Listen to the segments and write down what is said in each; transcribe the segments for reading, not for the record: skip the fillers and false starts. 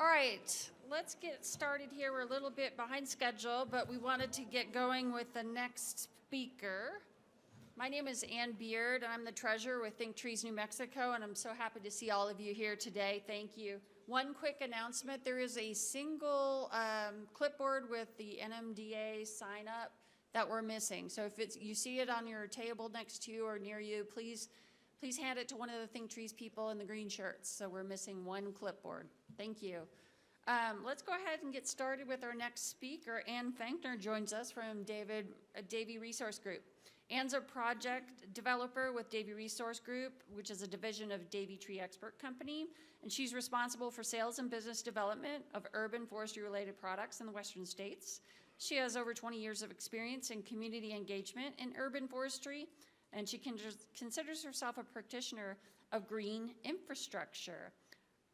All right, let's get started here. We're a little bit behind schedule, but we wanted to get going with the next speaker. My name is Ann Beard, and I'm the treasurer with Think Trees New Mexico, and I'm so happy to see all of you here today. Thank you. One quick announcement, there is a single clipboard with the NMDA sign up that we're missing. So if you see it on your table next to you or near you, please hand it to one of the Think Trees people in the green shirts. So we're missing one clipboard. Thank you. Let's go ahead and get started with our next speaker. Ann Fenkner joins us from Davey Resource Group. Ann's a project developer with Davey Resource Group, which is a division of Davey Tree Expert Company, and she's responsible for sales and business development of urban forestry-related products in the western states. She has over 20 years of experience in community engagement in urban forestry, and she considers herself a practitioner of green infrastructure.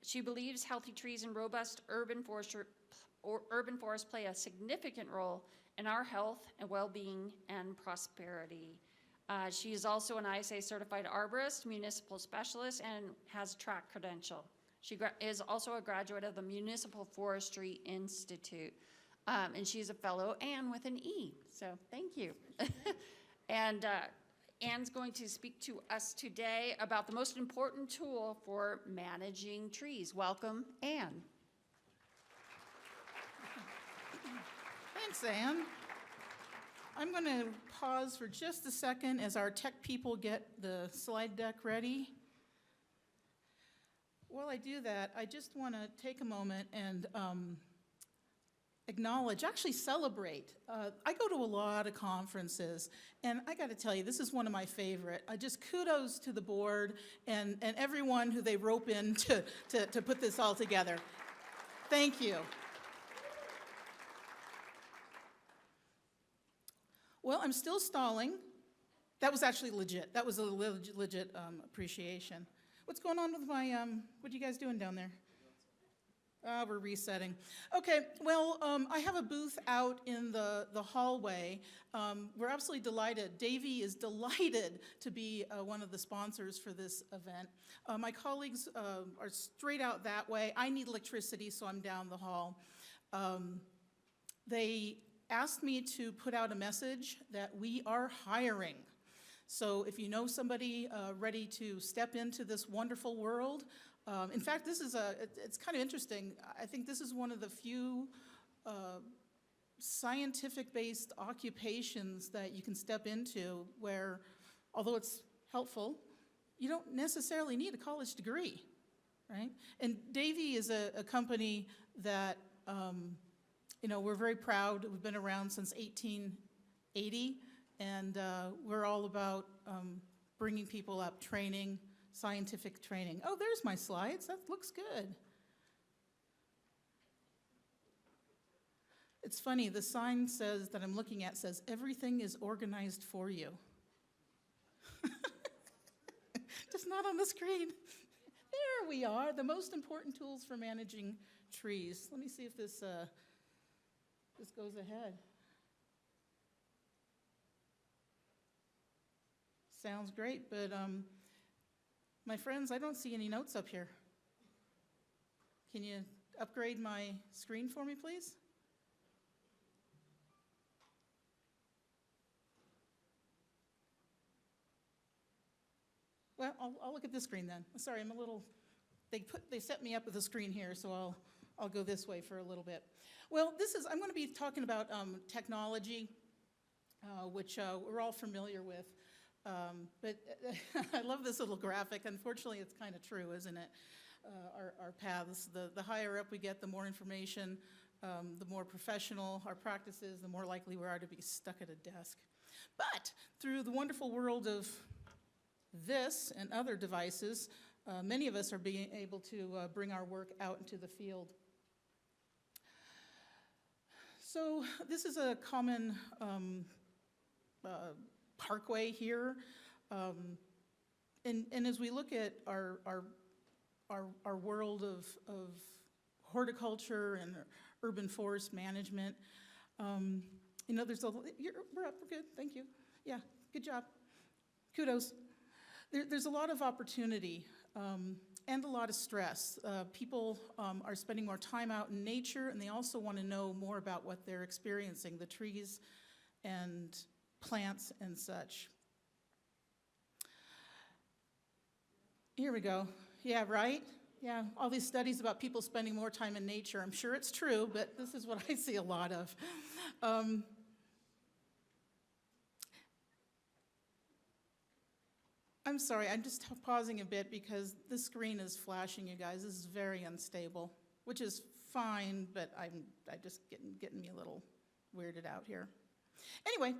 She believes healthy trees and robust urban forests play a significant role in our health and well-being and prosperity. She is also an ISA certified arborist, municipal specialist, and has track credential. She is also a graduate of the Municipal Forestry Institute, and she's a fellow Ann with an E, so thank you. And Ann's going to speak to us today about the most important tool for managing trees. Welcome, Ann. Thanks, Ann. I'm going to pause for just a second as our tech people get the slide deck ready. While I do that, I just want to take a moment and acknowledge, actually celebrate. I go to a lot of conferences, and I got to tell you, this is one of my favorite. Just kudos to the board and everyone who they rope in to put this all together. Thank you. Well, I'm still stalling. That was actually legit. That was a legit appreciation. What's going on with my, what are you guys doing down there? We're resetting. Okay, well, I have a booth out in the hallway. We're absolutely delighted. Davey is delighted to be one of the sponsors for this event. My colleagues are straight out that way. I need electricity, so I'm down the hall. They asked me to put out a message that we are hiring. So if you know somebody ready to step into this wonderful world, in fact, this is it's kind of interesting. I think this is one of the few scientific-based occupations that you can step into where, although it's helpful, you don't necessarily need a college degree, right? And Davey is a company that, you know, we're very proud. We've been around since 1880, and we're all about bringing people up, training, scientific training. Oh, there's my slides. That looks good. It's funny, the sign says that I'm looking at says, everything is organized for you. Just not on the screen. There we are, the most important tools for managing trees. Let me see if this goes ahead. Sounds great, but my friends, I don't see any notes up here. Can you upgrade my screen for me, please? Well, I'll look at this screen then. Sorry, I'm a little, they set me up with a screen here, so I'll go this way for a little bit. Well, I'm going to be talking about technology, which we're all familiar with. But I love this little graphic. Unfortunately, it's kind of true, isn't it? Our paths, the higher up we get, the more information, the more professional our practice is, the more likely we are to be stuck at a desk. But through the wonderful world of this and other devices, many of us are being able to bring our work out into the field. So this is a common parkway here, and as we look at our world of horticulture and urban forest management, you know, we're up, we're good, thank you. Yeah, good job, kudos. There's a lot of opportunity and a lot of stress. People are spending more time out in nature, and they also want to know more about what they're experiencing, the trees and plants and such. Here we go. Yeah, right? Yeah, all these studies about people spending more time in nature. I'm sure it's true, but this is what I see a lot of. I'm sorry, I'm just pausing a bit because this screen is flashing, you guys. This is very unstable, which is fine, but I just getting me a little weirded out here. Anyway,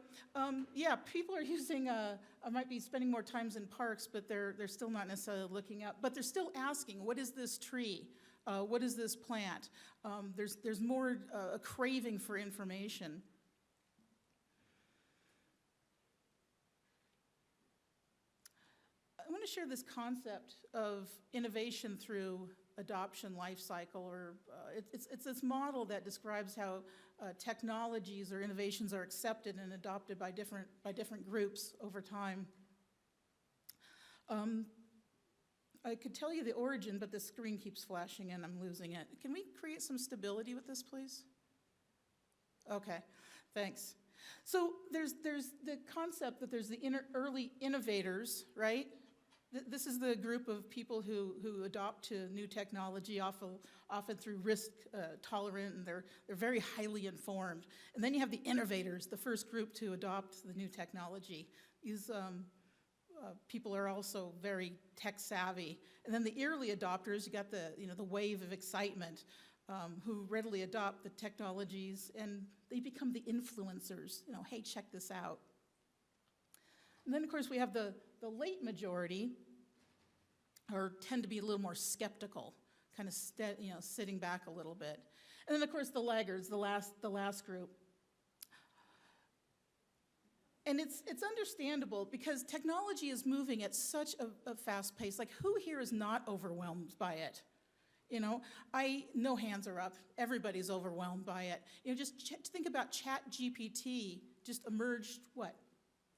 yeah, people are using, might be spending more times in parks, but they're still not necessarily looking up, but they're still asking, what is this tree? What is this plant? There's more a craving for information. I want to share this concept of innovation through adoption life cycle, or it's this model that describes how technologies or innovations are accepted and adopted by different groups over time. I could tell you the origin, but the screen keeps flashing and I'm losing it. Can we create some stability with this, please? Okay, thanks. So there's the concept that there's the early innovators, right? This is the group of people who adopt to new technology, often through risk tolerant, and they're very highly informed. And then you have the innovators, the first group to adopt the new technology. These people are also very tech savvy. And then the early adopters, you got the wave of excitement, who readily adopt the technologies, and they become the influencers. Hey, check this out. And then, of course, we have the late majority, or tend to be a little more skeptical, kind of sitting back a little bit. And then, of course, the laggards, the last group. And it's understandable because technology is moving at such a fast pace. Like, who here is not overwhelmed by it? No hands are up. Everybody's overwhelmed by it. Just think about ChatGPT just emerged, what,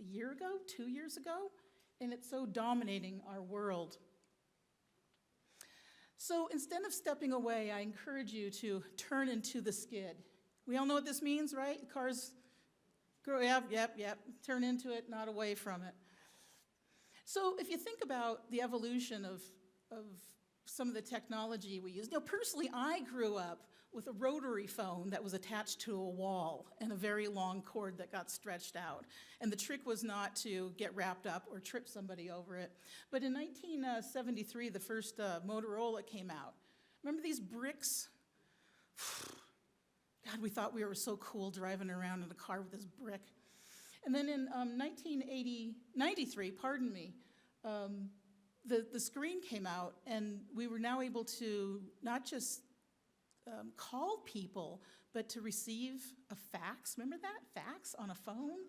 a year ago, 2 years ago? And it's so dominating our world. So instead of stepping away, I encourage you to turn into the skid. We all know what this means, right? Cars go, yep, turn into it, not away from it. So if you think about the evolution of some of the technology we use, personally, I grew up with a rotary phone that was attached to a wall and a very long cord that got stretched out. And the trick was not to get wrapped up or trip somebody over it. But in 1973, the first Motorola came out. Remember these bricks? God, we thought we were so cool driving around in a car with this brick. And then in 1993, the screen came out, and we were now able to not just call people, but to receive a fax. Remember that? Fax on a phone?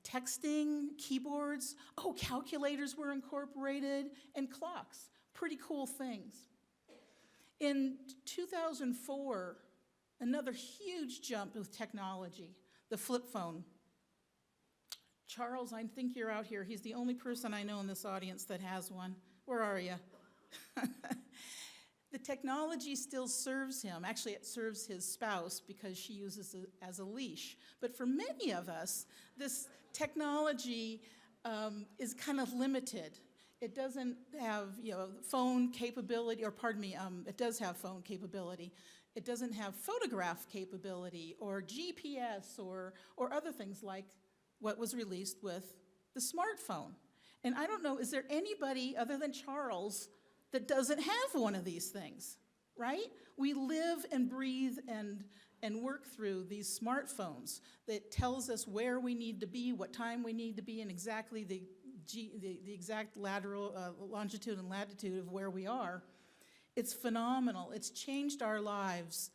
Texting, keyboards. Oh, calculators were incorporated, and clocks. Pretty cool things. In 2004, another huge jump with technology, the flip phone. Charles, I think you're out here. He's the only person I know in this audience that has one. Where are you? The technology still serves him. Actually, it serves his spouse because she uses it as a leash. But for many of us, this technology is kind of limited. It doesn't have, phone capability, it does have phone capability. It doesn't have photograph capability or GPS or other things like what was released with the smartphone. And I don't know, is there anybody other than Charles that doesn't have one of these things, right? We live and breathe and work through these smartphones that tells us where we need to be, what time we need to be, and exactly the exact longitude and latitude of where we are. It's phenomenal. It's changed our lives,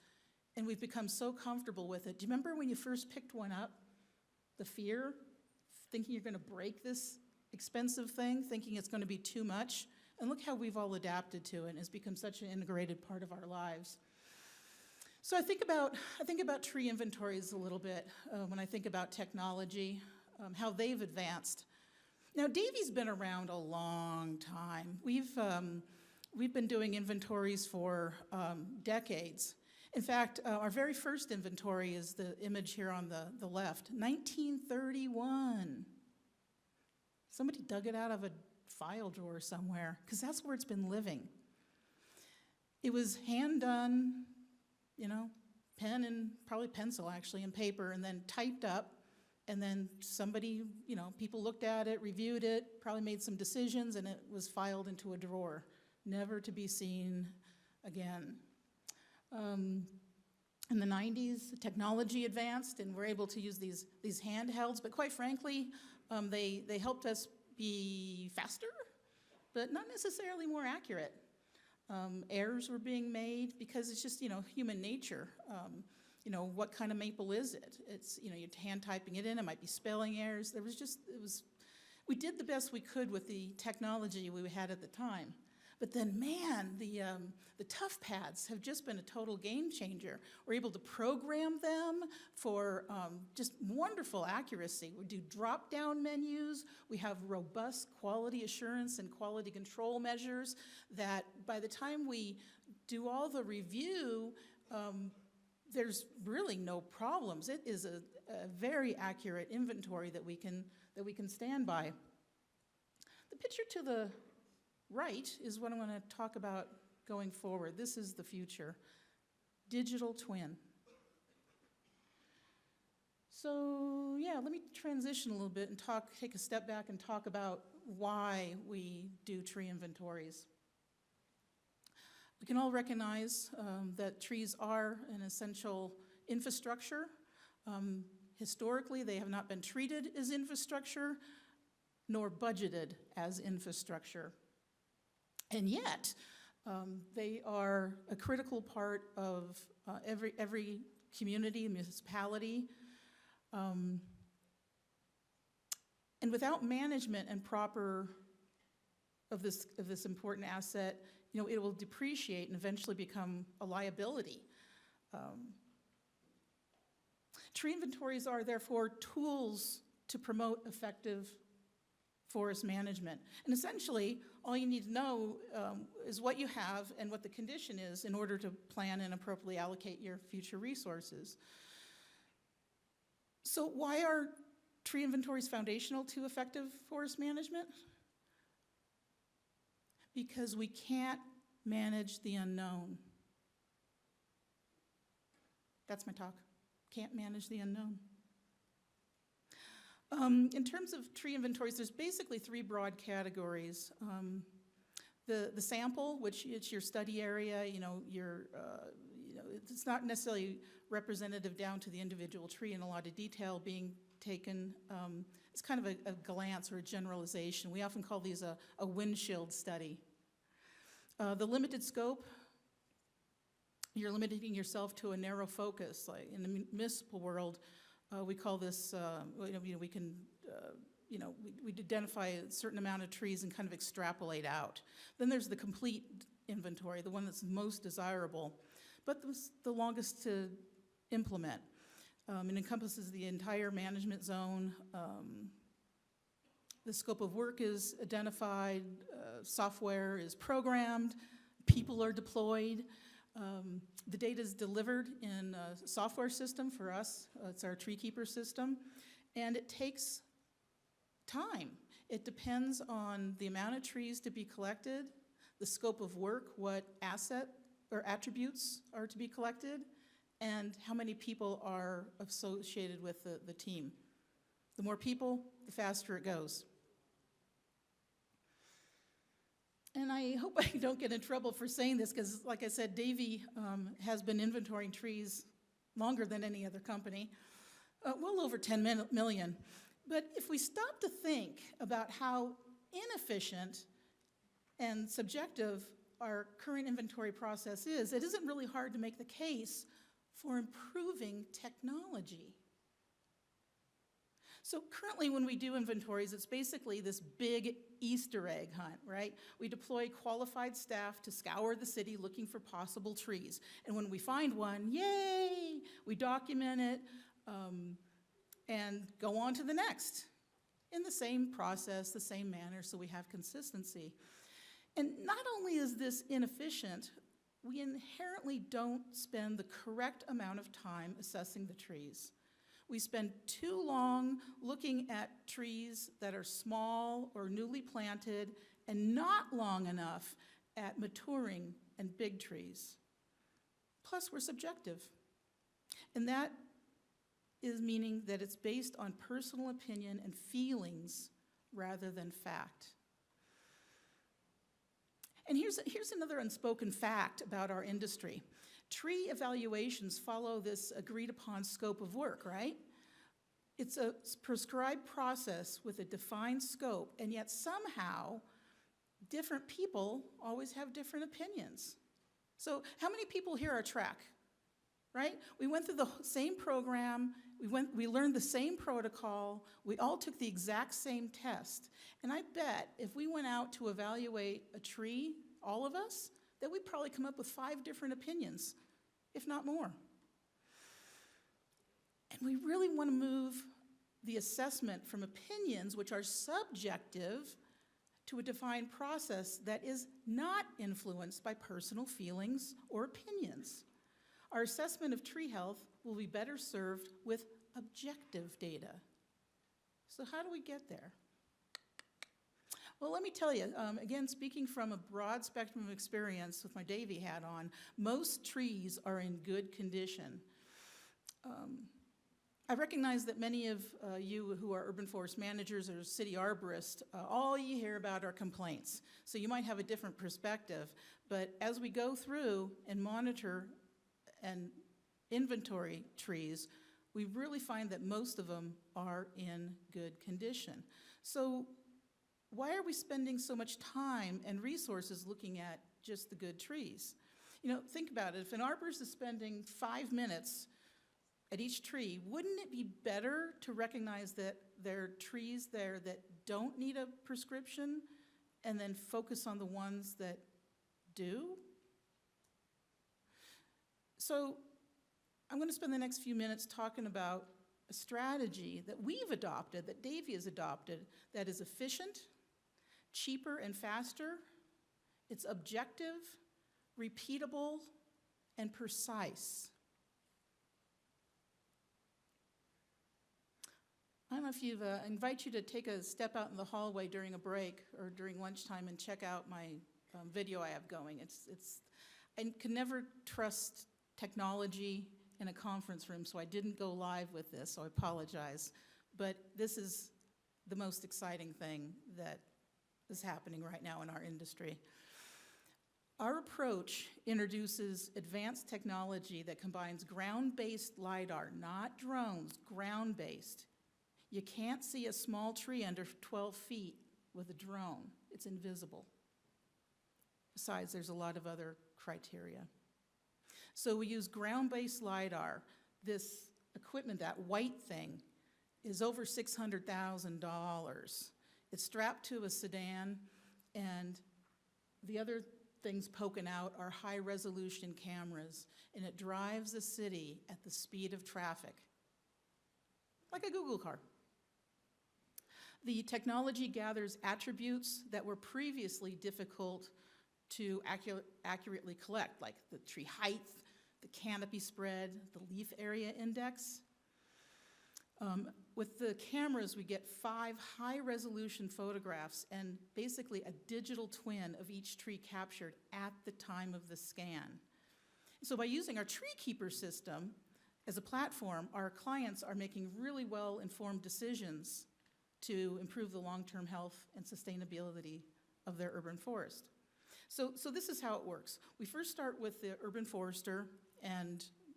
and we've become so comfortable with it. Do you remember when you first picked one up? The fear, thinking you're going to break this expensive thing, thinking it's going to be too much. And look how we've all adapted to it, and it's become such an integrated part of our lives. So I think about tree inventories a little bit when I think about technology, how they've advanced. Now, Davey's been around a long time. We've been doing inventories for decades. In fact, our very first inventory is the image here on the left, 1931. Somebody dug it out of a file drawer somewhere, because that's where it's been living. It was hand done, you know, pen and probably pencil actually, and paper, and then typed up, and then somebody, you know, people looked at it, reviewed it, probably made some decisions, and it was filed into a drawer, never to be seen again. In the 90s, technology advanced, and we're able to use these handhelds, but quite frankly, they helped us be faster, but not necessarily more accurate. Errors were being made because it's just, you know, human nature. You know, what kind of maple is it? It's, you know, you're hand typing it in, it might be spelling errors. We did the best we could with the technology we had at the time. But then, man, the tough pads have just been a total game changer. We're able to program them for just wonderful accuracy. We do drop-down menus. We have robust quality assurance and quality control measures that by the time we do all the review, there's really no problems. It is a very accurate inventory that we can stand by. The picture to the right is what I want to talk about going forward. This is the future. Digital twin. So yeah, let me transition a little bit and take a step back and talk about why we do tree inventories. We can all recognize that trees are an essential infrastructure. Historically, they have not been treated as infrastructure, nor budgeted as infrastructure. And yet, they are a critical part of every community, municipality. And without management and proper of this important asset, you know, it will depreciate and eventually become a liability. Tree inventories are therefore tools to promote effective forest management. And essentially, all you need to know is what you have and what the condition is in order to plan and appropriately allocate your future resources. So why are tree inventories foundational to effective forest management? Because we can't manage the unknown. That's my talk. Can't manage the unknown. In terms of tree inventories, there's basically three broad categories. The sample, which is your study area, it's not necessarily representative down to the individual tree and a lot of detail being taken. It's kind of a glance or a generalization. We often call these a windshield study. The limited scope, you're limiting yourself to a narrow focus. Like in the municipal world, we call this, we identify a certain amount of trees and kind of extrapolate out. Then there's the complete inventory, the one that's most desirable, but the longest to implement. It encompasses the entire management zone. The scope of work is identified, software is programmed, people are deployed. The data is delivered in a software system for us. It's our tree keeper system, and it takes time. It depends on the amount of trees to be collected, the scope of work, what asset or attributes are to be collected, and how many people are associated with the team. The more people, the faster it goes. And I hope I don't get in trouble for saying this because, like I said, Davey has been inventorying trees longer than any other company, well over 10 million. But if we stop to think about how inefficient and subjective our current inventory process is, it isn't really hard to make the case for improving technology. So currently when we do inventories, it's basically this big Easter egg hunt, right? We deploy qualified staff to scour the city looking for possible trees. And when we find one, yay, we document it and go on to the next. in the same process, the same manner, so we have consistency. And not only is this inefficient, we inherently don't spend the correct amount of time assessing the trees. We spend too long looking at trees that are small or newly planted and not long enough at maturing and big trees. Plus, we're subjective. And that is meaning that it's based on personal opinion and feelings rather than fact. And here's another unspoken fact about our industry. Tree evaluations follow this agreed-upon scope of work, right? It's a prescribed process with a defined scope, and yet somehow different people always have different opinions. So how many people here are track, right? We went through the same program, we learned the same protocol, we all took the exact same test. And I bet if we went out to evaluate a tree, all of us, that we'd probably come up with 5 different opinions, if not more. And we really want to move the assessment from opinions, which are subjective, to a defined process that is not influenced by personal feelings or opinions. Our assessment of tree health will be better served with objective data. So how do we get there? Well, let me tell you, again, speaking from a broad spectrum of experience with my Davey hat on, most trees are in good condition. I recognize that many of you who are urban forest managers or city arborists, all you hear about are complaints. So you might have a different perspective, but as we go through and monitor and inventory trees, we really find that most of them are in good condition. So why are we spending so much time and resources looking at just the good trees? You know, think about it. If an arborist is spending 5 minutes at each tree, wouldn't it be better to recognize that there are trees there that don't need a prescription and then focus on the ones that do? So I'm going to spend the next few minutes talking about a strategy that we've adopted, that Davey has adopted, that is efficient, cheaper and faster. It's objective, repeatable, and precise. I don't know if you've, I invite you to take a step out in the hallway during a break or during lunchtime and check out my video I have going. I can never trust technology in a conference room, so I didn't go live with this, so I apologize. But this is the most exciting thing that is happening right now in our industry. Our approach introduces advanced technology that combines ground-based LiDAR, not drones, ground-based. You can't see a small tree under 12 feet with a drone. It's invisible. Besides, there's a lot of other criteria. So we use ground-based LiDAR. This equipment, that white thing, is over $600,000. It's strapped to a sedan, and the other things poking out are high-resolution cameras, and it drives the city at the speed of traffic, like a Google car. The technology gathers attributes that were previously difficult to accurately collect, like the tree height, the canopy spread, the leaf area index. With the cameras, we get 5 high-resolution photographs and basically a digital twin of each tree captured at the time of the scan. So by using our Tree Keeper system as a platform, our clients are making really well-informed decisions to improve the long-term health and sustainability of their urban forest. So this is how it works. We first start with the urban forester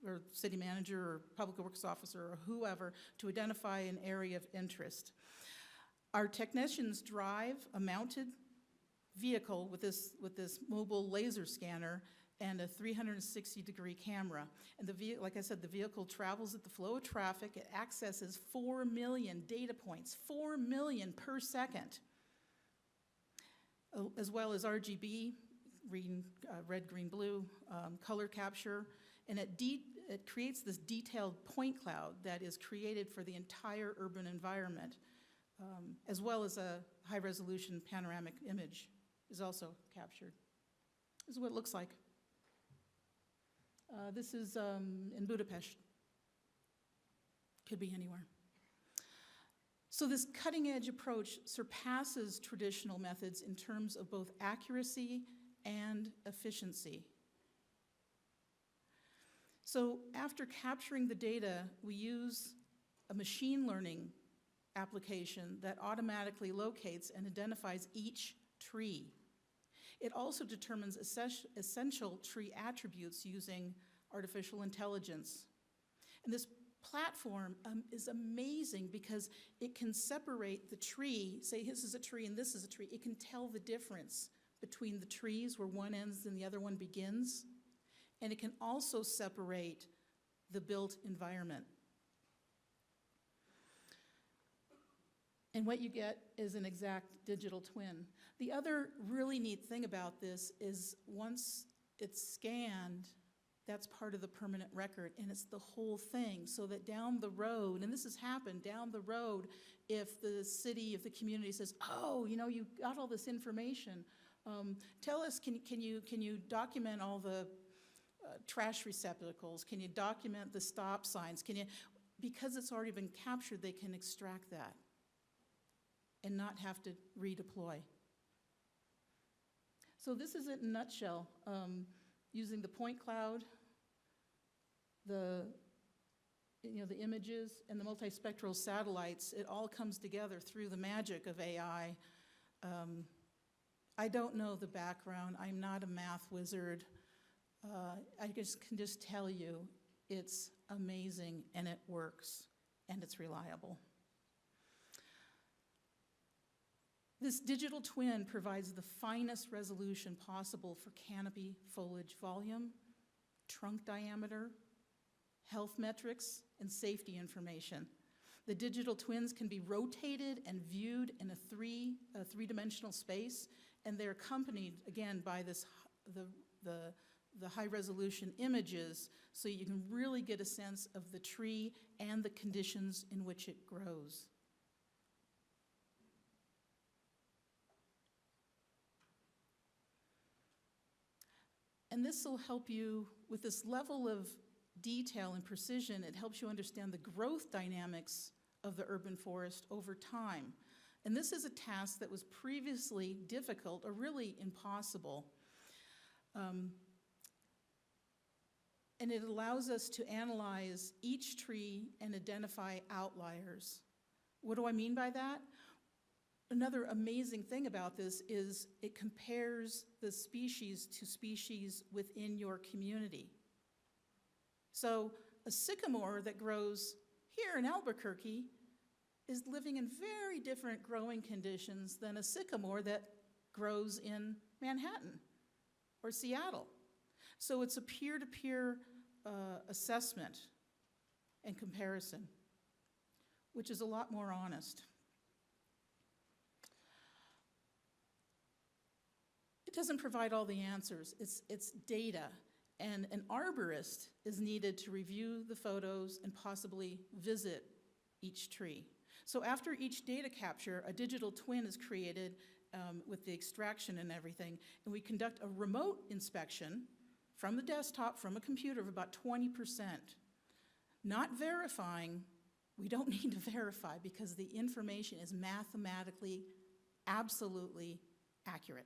or city manager or public works officer or whoever to identify an area of interest. Our technicians drive a mounted vehicle with this mobile laser scanner and a 360-degree camera. And like I said, the vehicle travels at the flow of traffic. It accesses 4 million data points, 4 million per second, as well as RGB, red, green, blue, color capture. And it creates this detailed point cloud that is created for the entire urban environment. as well as a high-resolution panoramic image is also captured. This is what it looks like. This is in Budapest. Could be anywhere. So this cutting-edge approach surpasses traditional methods in terms of both accuracy and efficiency. So after capturing the data, we use a machine learning application that automatically locates and identifies each tree. It also determines essential tree attributes using artificial intelligence. And this platform is amazing because it can separate the tree, say this is a tree and this is a tree, it can tell the difference between the trees where one ends and the other one begins, and it can also separate the built environment. And what you get is an exact digital twin. The other really neat thing about this is once it's scanned, that's part of the permanent record, and it's the whole thing, so that down the road, and this has happened, down the road, if the city, if the community says, oh, you know, you got all this information, tell us, can you document all the trash receptacles? Can you document the stop signs? Because it's already been captured, they can extract that and not have to redeploy. So this is it in a nutshell. Using the point cloud, the images, and the multispectral satellites, it all comes together through the magic of AI. I don't know the background. I'm not a math wizard. I can just tell you it's amazing, and it works, and it's reliable. This digital twin provides the finest resolution possible for canopy foliage volume, trunk diameter, health metrics, and safety information. The digital twins can be rotated and viewed in a three-dimensional space, and they're accompanied, again, by the high-resolution images, so you can really get a sense of the tree and the conditions in which it grows. And this will help you, with this level of detail and precision, it helps you understand the growth dynamics of the urban forest over time. And this is a task that was previously difficult or really impossible. And it allows us to analyze each tree and identify outliers. What do I mean by that? Another amazing thing about this is it compares the species to species within your community. So a sycamore that grows here in Albuquerque is living in very different growing conditions than a sycamore that grows in Manhattan or Seattle. So it's a peer-to-peer assessment and comparison, which is a lot more honest. It doesn't provide all the answers. It's data, and an arborist is needed to review the photos and possibly visit each tree. So after each data capture, a digital twin is created with the extraction and everything, and we conduct a remote inspection from the desktop, from a computer, of about 20%. Not verifying, we don't need to verify because the information is mathematically absolutely accurate.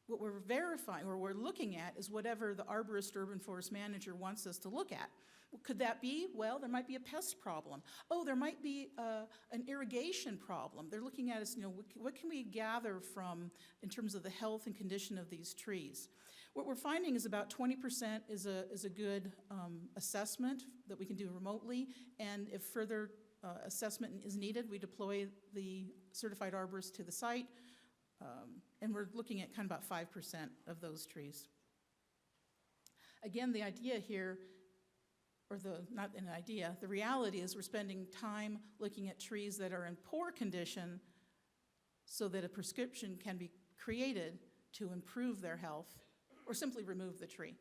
What we're verifying, or we're looking at, is whatever the arborist urban forest manager wants us to look at. Could that be? Well, there might be a pest problem. Oh, there might be an irrigation problem. They're looking at us, what can we gather from in terms of the health and condition of these trees? What we're finding is about 20% is a good assessment that we can do remotely, and if further assessment is needed, we deploy the certified arborist to the site. And we're looking at kind of about 5% of those trees. Again, the idea here, or not an idea, the reality is we're spending time looking at trees that are in poor condition so that a prescription can be created to improve their health or simply remove the tree.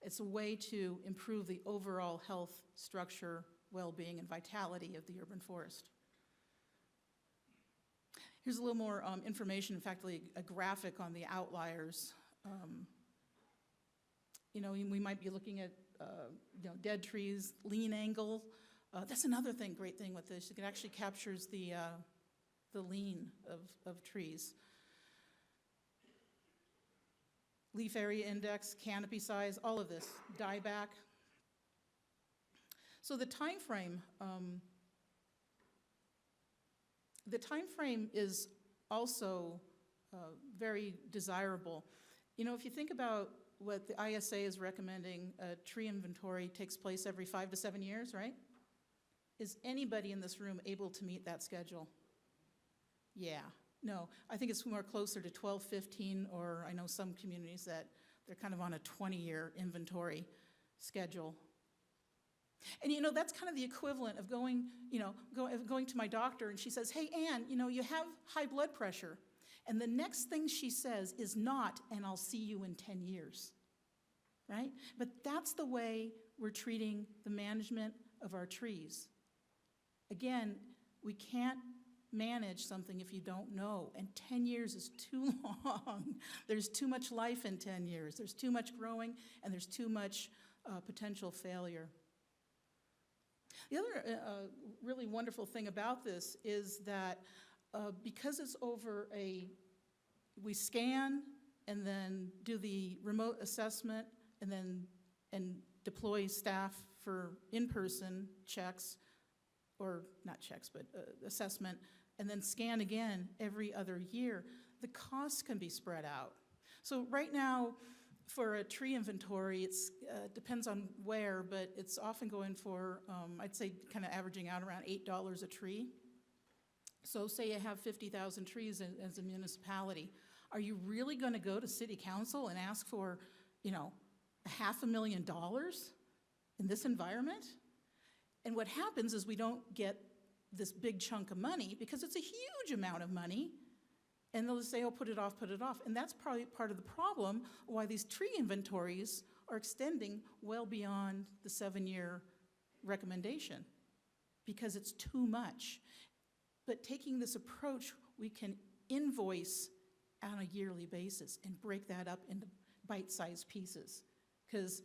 It's a way to improve the overall health, structure, well-being, and vitality of the urban forest. Here's a little more information, in fact, a graphic on the outliers. You know, we might be looking at, you know, dead trees, lean angle. That's another thing, great thing with this. It actually captures the lean of trees. Leaf area index, canopy size, all of this, dieback. So the time frame is also very desirable. You know, if you think about what the ISA is recommending, a tree inventory takes place every 5 to 7 years, right? Is anybody in this room able to meet that schedule? Yeah, no, I think it's more closer to 12, 15, or I know some communities that they're kind of on a 20-year inventory schedule. And you know, that's kind of the equivalent of going, you know, going to my doctor and she says, hey, Ann, you know, you have high blood pressure. And the next thing she says is not, and I'll see you in 10 years, right? But that's the way we're treating the management of our trees. Again, we can't manage something if you don't know, and 10 years is too long. There's too much life in 10 years. There's too much growing, and there's too much potential failure. The other really wonderful thing about this is that because it's over we scan and then do the remote assessment and deploy staff for in-person checks, or not checks, but assessment, and then scan again every other year, the costs can be spread out. So right now, for a tree inventory, it depends on where, but it's often going for, I'd say, kind of averaging out around $8 a tree. So say you have 50,000 trees as a municipality. Are you really going to go to city council and ask for, you know, $500,000 in this environment? And what happens is we don't get this big chunk of money because it's a huge amount of money. And they'll say, oh, put it off, put it off. And that's probably part of the problem why these tree inventories are extending well beyond the 7-year recommendation, because it's too much. But taking this approach, we can invoice on a yearly basis and break that up into bite-sized pieces, because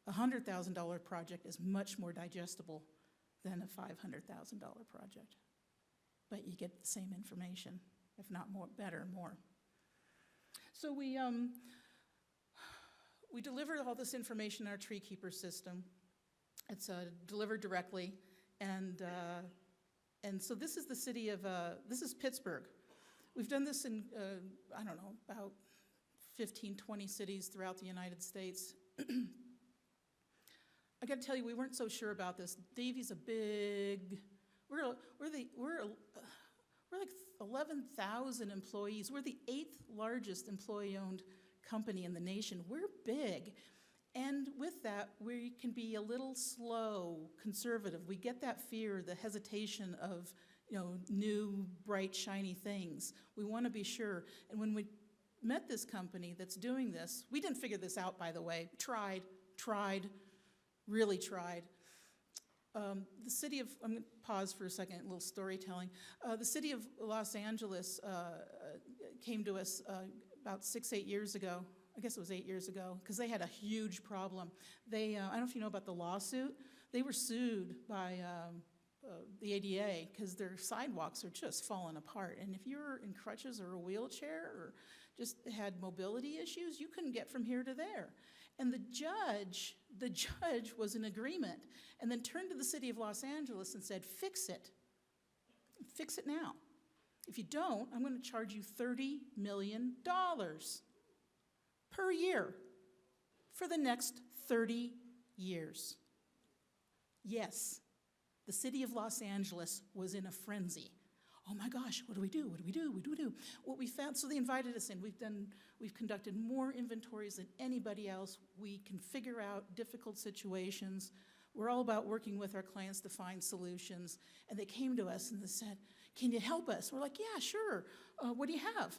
a $100,000 project is much more digestible than a $500,000 project. But you get the same information, if not more, better, more. So we deliver all this information in our tree keeper system. It's delivered directly, and so this is the city of, this is Pittsburgh. We've done this in, I don't know, about 15, 20 cities throughout the United States. I gotta tell you, we weren't so sure about this. Davey's a big, we're like 11,000 employees. We're the 8th largest employee-owned company in the nation. We're big. And with that, we can be a little slow, conservative. We get that fear, the hesitation of, you know, new, bright, shiny things. We want to be sure. And when we met this company that's doing this, we didn't figure this out, by the way. Really tried. The city of, I'm going to pause for a second, a little storytelling. The city of Los Angeles came to us about 6-8 years ago. I guess it was 8 years ago, because they had a huge problem. They, I don't know if you know about the lawsuit. They were sued by the ADA because their sidewalks are just falling apart. And if you're in crutches or a wheelchair or just had mobility issues, you couldn't get from here to there. And the judge was in agreement, and then turned to the city of Los Angeles and said, fix it. Fix it now. If you don't, I'm going to charge you $30 million per year for the next 30 years. Yes, the city of Los Angeles was in a frenzy. Oh my gosh, what do we do? What do we do? What do we do? What we found, so they invited us in. We've conducted more inventories than anybody else. We can figure out difficult situations. We're all about working with our clients to find solutions. And they came to us and they said, can you help us? We're like, yeah, sure. What do you have?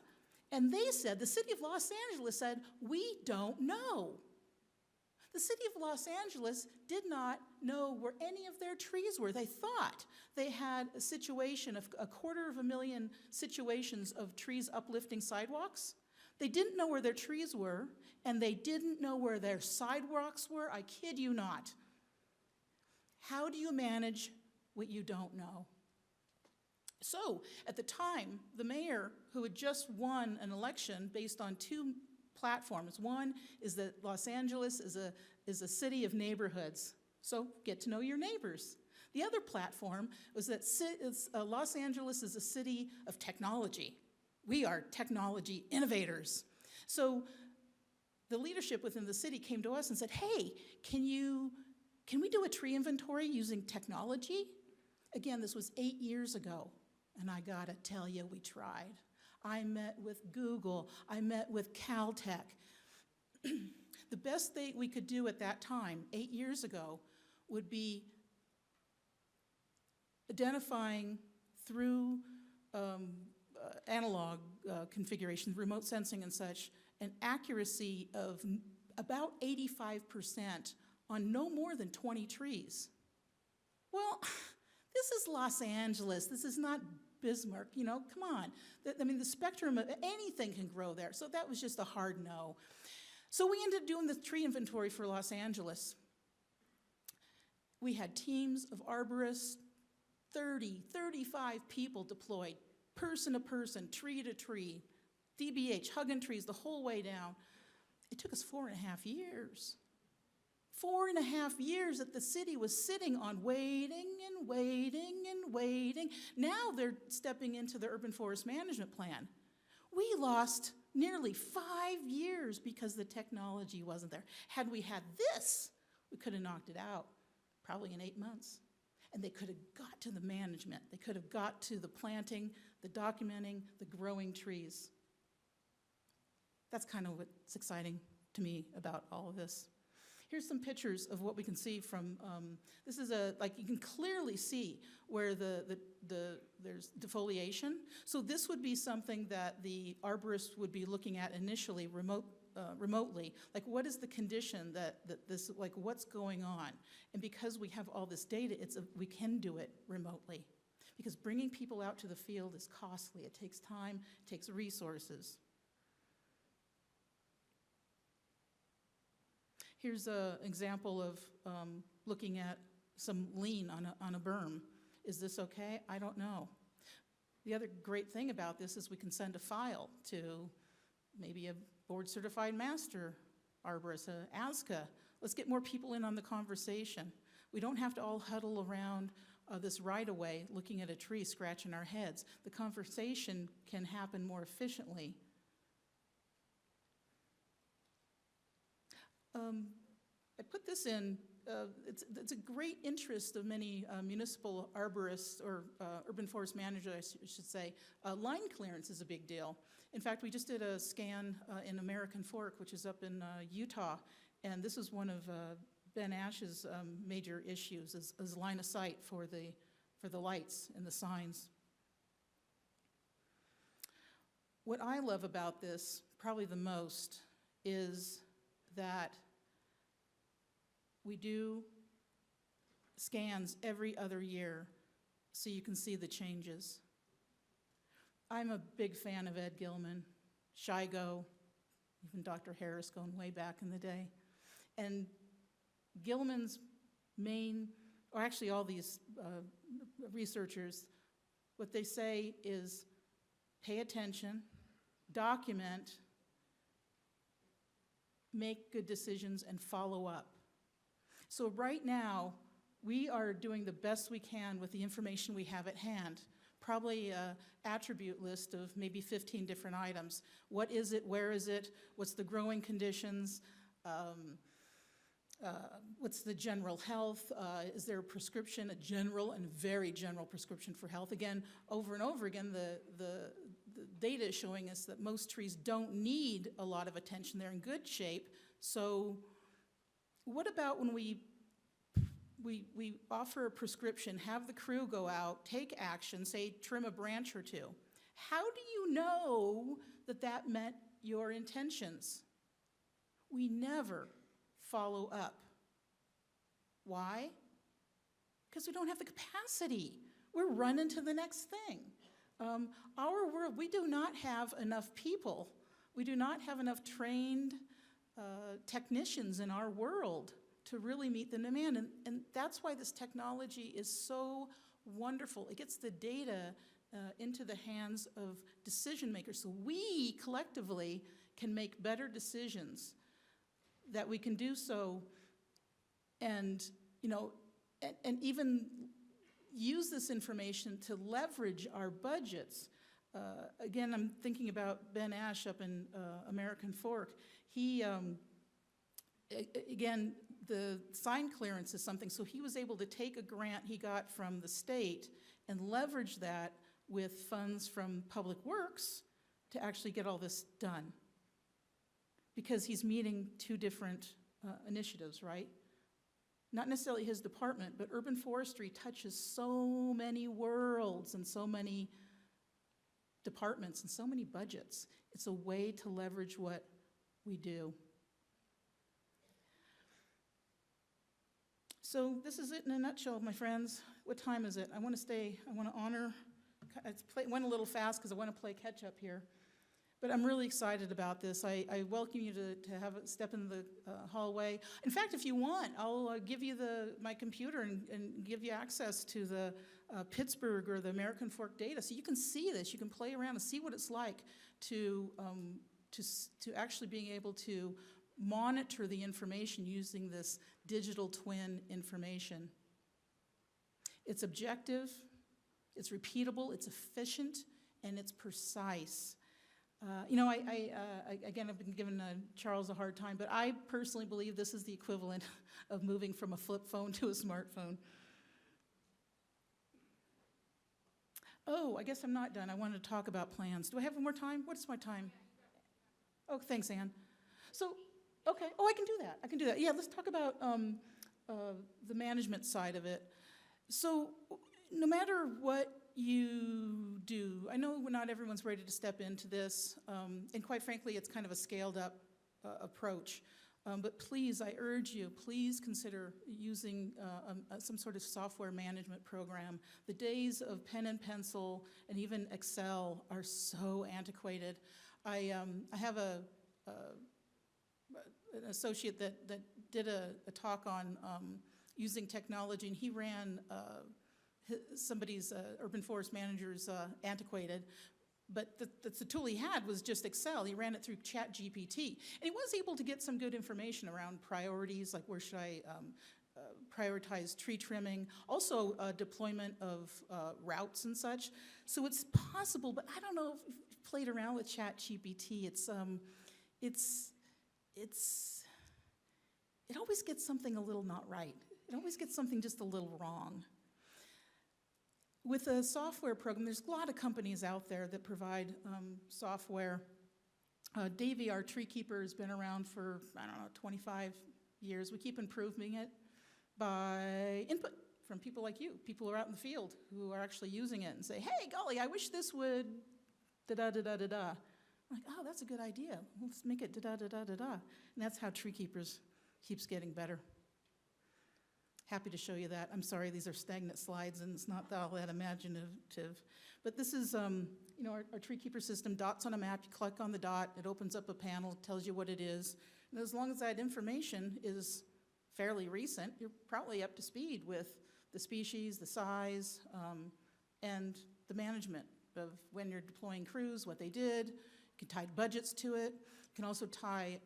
And they said, the city of Los Angeles said, we don't know. The city of Los Angeles did not know where any of their trees were. They thought they had a situation of 250,000 situations of trees uplifting sidewalks. They didn't know where their trees were, and they didn't know where their sidewalks were. I kid you not. How do you manage what you don't know? So, at the time, the mayor, who had just won an election based on two platforms. One is that Los Angeles is a city of neighborhoods, so get to know your neighbors. The other platform was that Los Angeles is a city of technology. We are technology innovators. So the leadership within the city came to us and said, hey, can we do a tree inventory using technology? Again, this was 8 years ago, and I gotta tell you, we tried. I met with Google, I met with Caltech. The best thing we could do at that time, 8 years ago, would be identifying through analog configuration, remote sensing and such, an accuracy of about 85% on no more than 20 trees. Well, this is Los Angeles, this is not Bismarck, come on. I mean, the spectrum of anything can grow there, so that was just a hard no. So we ended up doing the tree inventory for Los Angeles. We had teams of arborists, 30, 35 people deployed, person to person, tree to tree, DBH, hugging trees the whole way down. It took us 4.5 years. 4.5 years that the city was sitting on waiting and waiting and waiting. Now they're stepping into the urban forest management plan. We lost nearly 5 years because the technology wasn't there. Had we had this, we could have knocked it out, probably in 8 months. And they could have got to the management. They could have got to the planting, the documenting, the growing trees. That's kind of what's exciting to me about all of this. Here's some pictures of what we can see from, this is you can clearly see where there's defoliation. So this would be something that the arborist would be looking at initially remotely. Like, what is the condition what's going on? And because we have all this data, we can do it remotely. Because bringing people out to the field is costly. It takes time, it takes resources. Here's an example of looking at some lean on a berm. Is this okay? I don't know. The other great thing about this is we can send a file to maybe a board-certified master arborist, ASCA. Let's get more people in on the conversation. We don't have to all huddle around this right-of-way looking at a tree, scratching our heads. The conversation can happen more efficiently. I put this in, it's a great interest of many municipal arborists or urban forest managers, I should say. Line clearance is a big deal. In fact, we just did a scan in American Fork, which is up in Utah, and this is one of Ben Ash's major issues, is line of sight for the lights and the signs. What I love about this, probably the most, is that we do scans every other year so you can see the changes. I'm a big fan of Ed Gilman, Shigo, even Dr. Harris going way back in the day. And Gilman's or actually all these researchers, what they say is pay attention, document, make good decisions, and follow up. So right now, we are doing the best we can with the information we have at hand. Probably an attribute list of maybe 15 different items. What is it? Where is it? What's the growing conditions? What's the general health? Is there a prescription, a general and very general prescription for health? Again, over and over again, the data is showing us that most trees don't need a lot of attention. They're in good shape. So what about when we offer a prescription, have the crew go out, take action, say trim a branch or two? How do you know that that met your intentions? We never follow up. Why? Because we don't have the capacity. We're running to the next thing. Our world, we do not have enough people. We do not have enough trained technicians in our world to really meet the demand. And that's why this technology is so wonderful. It gets the data into the hands of decision makers, so we collectively can make better decisions, that we can do so and, and even use this information to leverage our budgets. Again, I'm thinking about Ben Ash up in American Fork. He, again, the sign clearance is something, so he was able to take a grant he got from the state and leverage that with funds from Public Works to actually get all this done. Because he's meeting two different initiatives, right? Not necessarily his department, but urban forestry touches so many worlds and so many departments and so many budgets. It's a way to leverage what we do. So this is it in a nutshell, my friends. What time is it? I want to honor, went a little fast because I want to play catch up here. But I'm really excited about this. I welcome you to have a step in the hallway. In fact, if you want, I'll give you my computer and give you access to the Pittsburgh or the American Fork data, so you can see this. You can play around and see what it's like to actually being able to monitor the information using this digital twin information. It's objective, it's repeatable, it's efficient, and it's precise. Again, I've been giving Charles a hard time, but I personally believe this is the equivalent of moving from a flip phone to a smartphone. Oh, I guess I'm not done. I wanted to talk about plans. Do I have more time? What's my time? Oh, thanks, Ann. So, okay. Oh, I can do that. Yeah, let's talk about the management side of it. So, no matter what you do, I know not everyone's ready to step into this, and quite frankly, it's kind of a scaled up approach. But please, I urge you, please consider using some sort of software management program. The days of pen and pencil and even Excel are so antiquated. I have an associate that did a talk on using technology, and he ran somebody's urban forest manager's antiquated, but the tool he had was just Excel. He ran it through ChatGPT, and he was able to get some good information around priorities, like where should I prioritize tree trimming, also deployment of routes and such. So it's possible, but I don't know if you've played around with ChatGPT. It always gets something a little not right. It always gets something just a little wrong. With a software program, there's a lot of companies out there that provide software. Davey, our tree keeper, has been around for, 25 years. We keep improving it by input from people like you, people who are out in the field who are actually using it and say, hey, golly, I wish this would da-da-da-da-da-da. I'm like, oh, that's a good idea. Let's make it da-da-da-da-da-da. And that's how Tree Keepers keeps getting better. Happy to show you that. I'm sorry, these are stagnant slides and it's not all that imaginative. But this is, our tree keeper system. Dots on a map, you click on the dot, it opens up a panel, tells you what it is. And as long as that information is fairly recent, you're probably up to speed with the species, the size, and the management of when you're deploying crews, what they did. You can tie budgets to it. You can also tie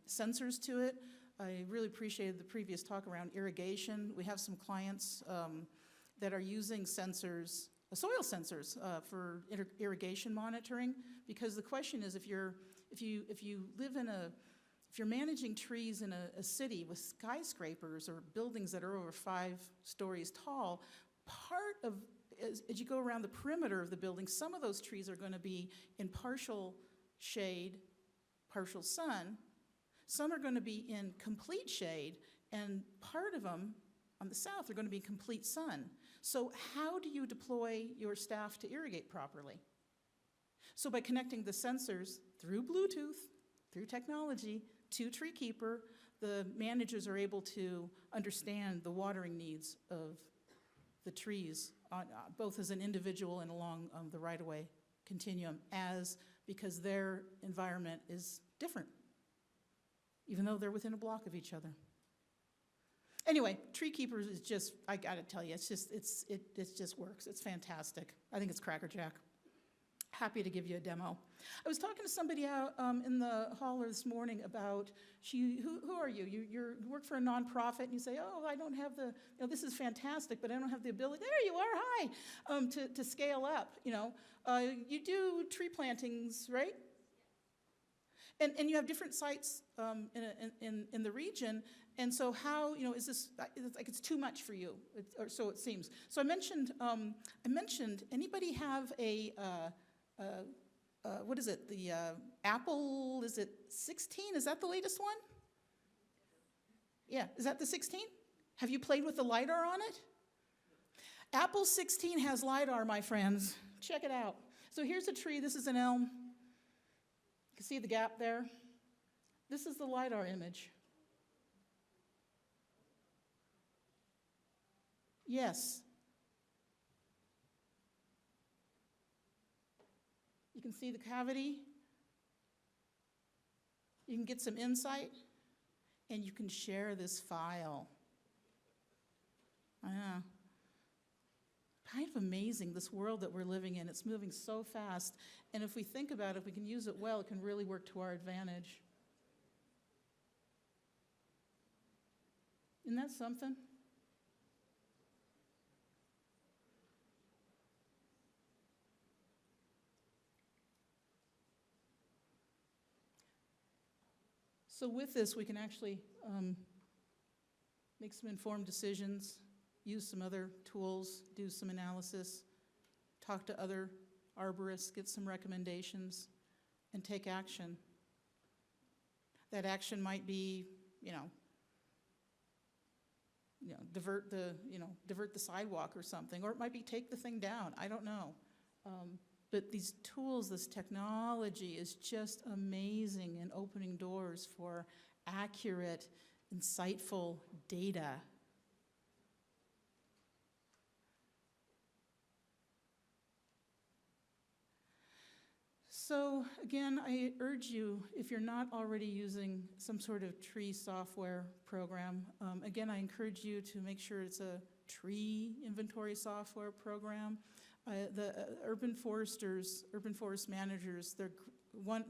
sensors to it. I really appreciated the previous talk around irrigation. We have some clients that are using sensors, soil sensors, for irrigation monitoring. Because the question is, if you're managing trees in a city with skyscrapers or buildings that are over 5 stories tall, part of as you go around the perimeter of the building, some of those trees are going to be in partial shade, partial sun. Some are going to be in complete shade, and part of them on the south are going to be complete sun. So how do you deploy your staff to irrigate properly? So by connecting the sensors through Bluetooth, through technology, to Tree Keeper, the managers are able to understand the watering needs of the trees, both as an individual and along the right-of-way continuum, because their environment is different, even though they're within a block of each other. Anyway, Tree Keepers is just, I gotta tell you, it just works. It's fantastic. I think it's crackerjack. Happy to give you a demo. I was talking to somebody out in the hall this morning about, who are you? You work for a nonprofit and you say, oh, I don't have this is fantastic, but I don't have the ability, there you are, hi, to scale up, You do tree plantings, right? And you have different sites in the region, and so how, is this, like it's too much for you, or so it seems. So I mentioned, anybody have what is it, the Apple, is it 16? Is that the latest one? Yeah, is that the 16? Have you played with the LiDAR on it? Apple 16 has LiDAR, my friends. Check it out. So here's a tree, this is an elm. You can see the gap there. This is the LiDAR image. Yes. You can see the cavity. You can get some insight, and you can share this file. Yeah. Kind of amazing, this world that we're living in. It's moving so fast, and if we think about it, if we can use it well, it can really work to our advantage. Isn't that something? So with this, we can actually make some informed decisions, use some other tools, do some analysis, talk to other arborists, get some recommendations, and take action. That action might be, divert the sidewalk or something, or it might be take the thing down. I don't know. But these tools, this technology is just amazing in opening doors for accurate, insightful data. So again, I urge you, if you're not already using some sort of tree software program, again, I encourage you to make sure it's a tree inventory software program. The urban forest managers,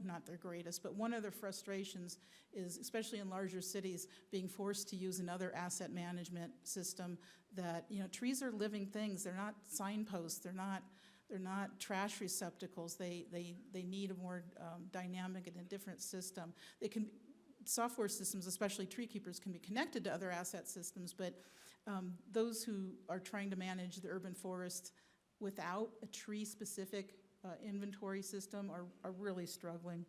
not their greatest, but one of their frustrations is, especially in larger cities, being forced to use another asset management system that, trees are living things. They're not signposts. They're not trash receptacles. They need a more dynamic and a different system. Software systems, especially tree keepers, can be connected to other asset systems, but those who are trying to manage the urban forest without a tree-specific inventory system are really struggling.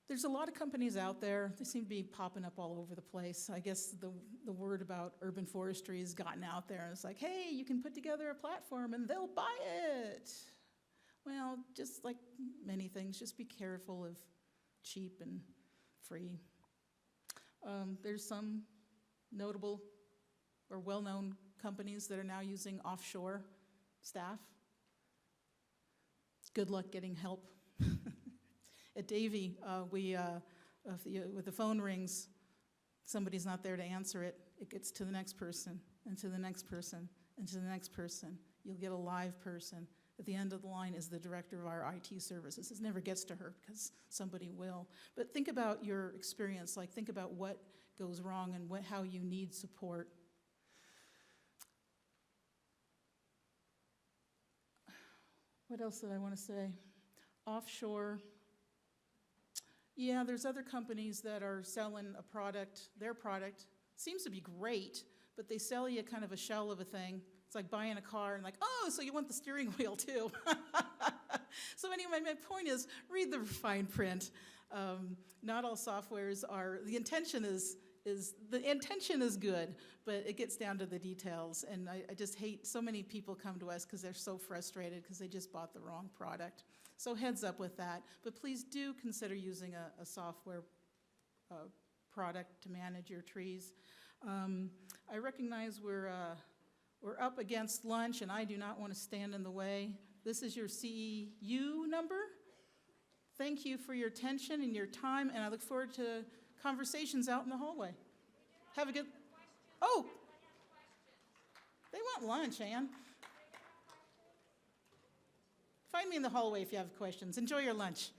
There's a lot of companies out there. They seem to be popping up all over the place. I guess the word about urban forestry has gotten out there, and it's like, hey, you can put together a platform and they'll buy it. Well, just like many things, just be careful of cheap and free. There's some notable or well-known companies that are now using offshore staff. Good luck getting help. At Davey, with the phone rings, somebody's not there to answer it. It gets to the next person, and to the next person, and to the next person. You'll get a live person. At the end of the line is the director of our IT services. It never gets to her because somebody will. But think about your experience. Like, think about what goes wrong and how you need support. What else did I want to say? Offshore. Yeah, there's other companies that are selling a product. Their product seems to be great, but they sell you kind of a shell of a thing. It's like buying a car and like, oh, so you want the steering wheel too. So anyway, my point is, read the fine print. Not all softwares are, the intention is good, but it gets down to the details. And I just hate, so many people come to us because they're so frustrated because they just bought the wrong product. So heads up with that. But please do consider using a software product to manage your trees. I recognize we're up against lunch, and I do not want to stand in the way. This is your CEU number. Thank you for your attention and your time, and I look forward to conversations out in the hallway. Have a good, oh, they want lunch, Ann. Find me in the hallway if you have questions. Enjoy your lunch.